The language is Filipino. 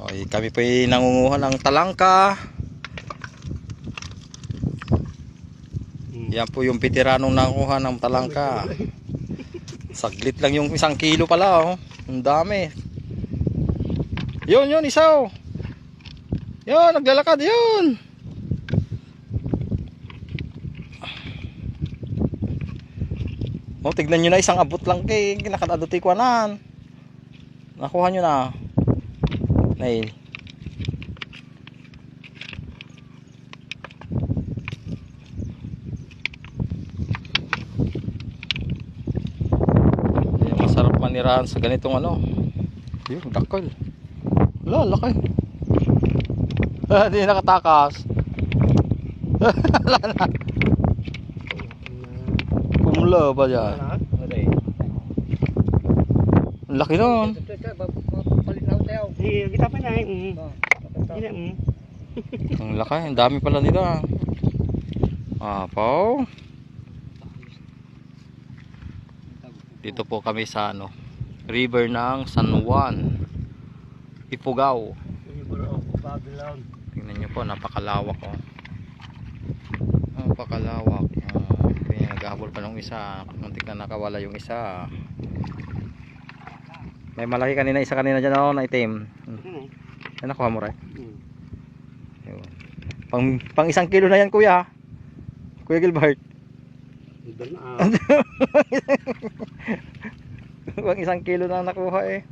Okay, kami po ay nangunguha ng talangka. Yan po yung veteranong nanguha ng talangka. Saglit lang yung 1 kilo pala, oh. Ang dami. Yun, isa, oh. Yun, naglalakad, yun. Oh, tignan nyo na, isang abot lang kay kinakadaduti ko nan. Nakuha nyo na. Nay. Masarap manirahan sa ganitong ano. Yun, dakol. Wala, laki. Hindi nakatakas. Wala na. Kumula ba yan? Ang laki nun. Kita pa na Ang laki, ang dami pala nila. Apaw. Dito po kami sa ano, river ng San Juan, Ifugao. Tingnan nyo po, napakalawak, oh. Napakalawak. Naghahabol pa ng isa. Muntik na nakawala yung isa. May malaki kanina, isa kanina dyan, oh, na itim. Ay, nakuha mo rin. Pang 1 kilo na yan, kuya. Kuya Gilbert. Pang 1 kilo na nakuha, eh.